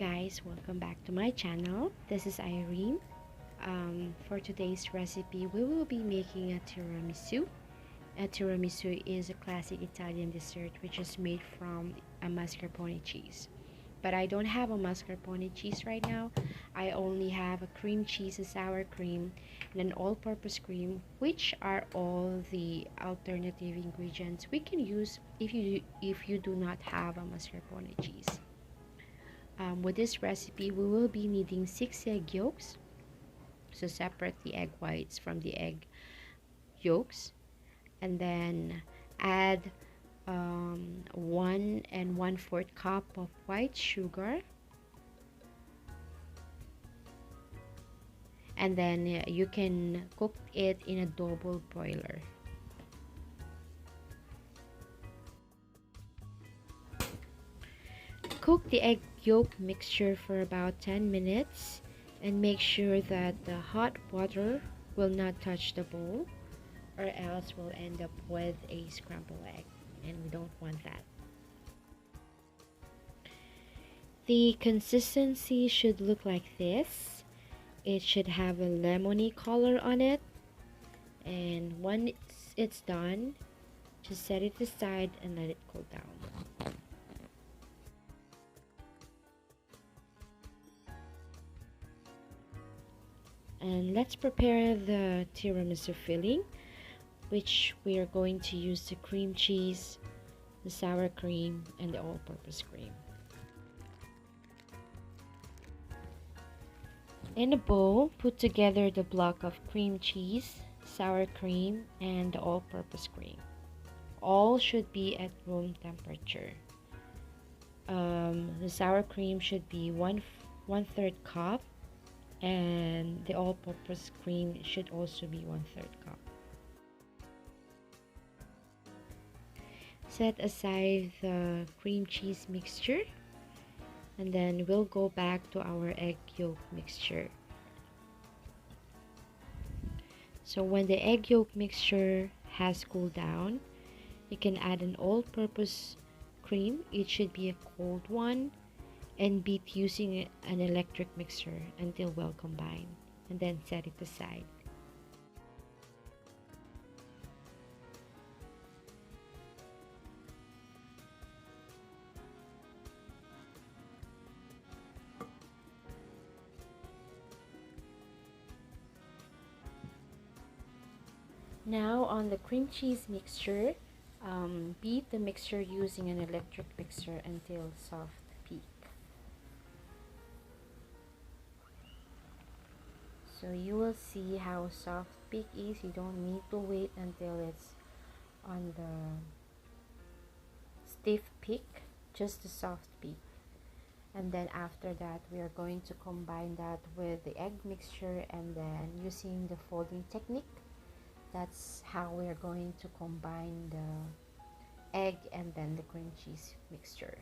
guys, welcome back to my channel. This is Irene. For today's recipe, we will be making a tiramisu. A tiramisu is a classic Italian dessert which is made from a mascarpone cheese. But I don't have a mascarpone cheese right now. I only have a cream cheese, a sour cream, and an all-purpose cream, which are all the alternative ingredients we can use if you do not have a mascarpone cheese. With this recipe, we will be needing 6 egg yolks. So separate the egg whites from the egg yolks, and then add 1 1/4 cup of white sugar, and then you can cook it in a double boiler. Cook the egg yolk mixture for about 10 minutes and make sure that the hot water will not touch the bowl, or else we'll end up with a scrambled egg, and we don't want that. The consistency should look like this. It should have a lemony color on it, and once it's done, just set it aside and let it cool down. And let's prepare the tiramisu filling, which we are going to use the cream cheese, the sour cream, and the all-purpose cream. In a bowl, put together the block of cream cheese, sour cream, and the all-purpose cream. All should be at room temperature. The sour cream should be 1/3 cup, and the all-purpose cream should also be 1/3 cup. Set aside the cream cheese mixture, and then we'll go back to our egg yolk mixture. So when the egg yolk mixture has cooled down, you can add an all-purpose cream. It should be a cold one, and beat using an electric mixer until well combined, and then set it aside. Now on the cream cheese mixture, beat the mixture using an electric mixer until soft peak. So you will see how soft peak is. You don't need to wait until it's on the stiff peak, just the soft peak. And then after that, we are going to combine that with the egg mixture, and then using the folding technique, that's how we are going to combine the egg and then the cream cheese mixture.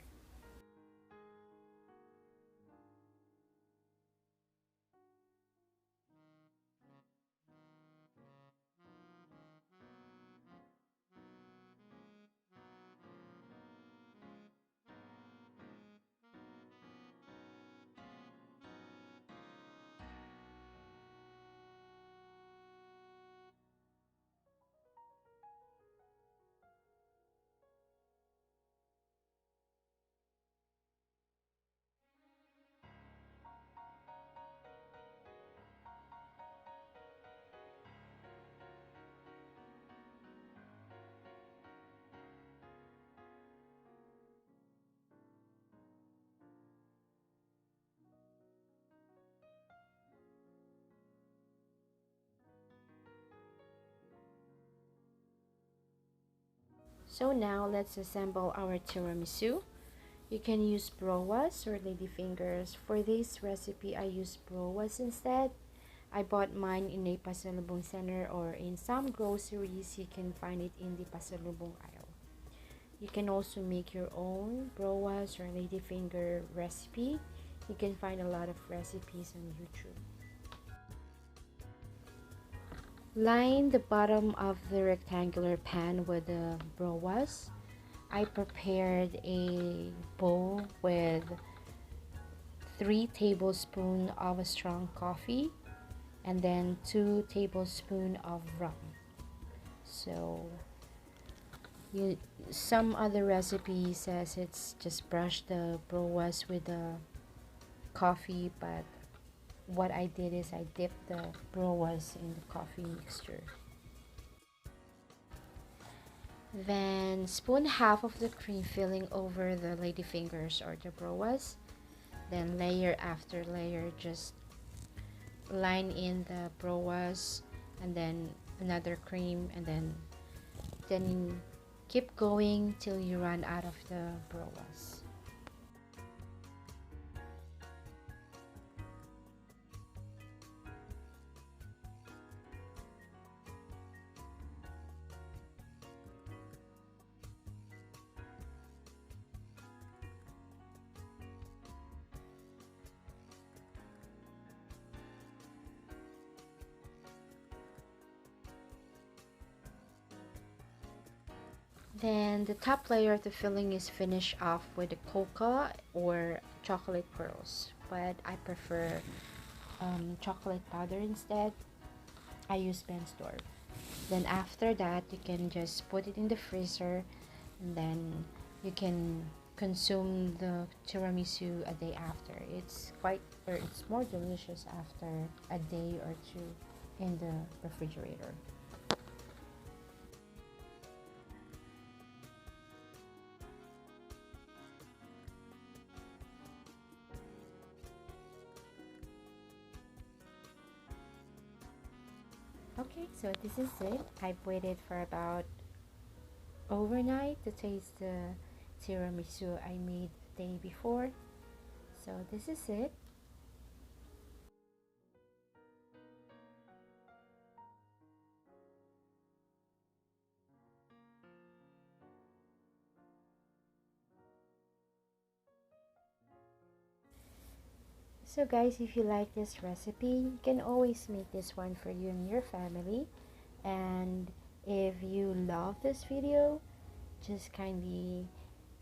So now let's assemble our tiramisu. You can use Broas or ladyfingers. For this recipe, I use Broas instead. I bought mine in a pasalubong center, or in some groceries you can find it in the pasalubong aisle. You can also make your own Broas or ladyfinger recipe. You can find a lot of recipes on YouTube. Line the bottom of the rectangular pan with the Broas. I prepared a bowl with 3 tablespoons of a strong coffee, and then 2 tablespoons of rum. So you, some other recipe says it's just brush the broas with the coffee, but what I did is I dipped the broas in the coffee mixture. Then spoon half of the cream filling over the ladyfingers or the broas. Then layer after layer, just line in the broas and then another cream, and then keep going till you run out of the broas. Then the top layer of the filling is finished off with the cocoa or chocolate pearls, but I prefer chocolate powder instead. I use Bensdorp. Then after that, you can just put it in the freezer, and then you can consume the tiramisu a day after. It's more delicious after a day or two in the refrigerator. Okay, so this is it. I've waited for about overnight to taste the tiramisu I made the day before. So this is it. So guys, if you like this recipe, you can always make this one for you and your family. And if you love this video, just kindly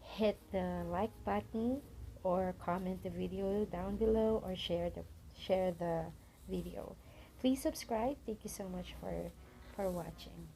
hit the like button or comment the video down below, or share the video. Please subscribe. Thank you so much for watching.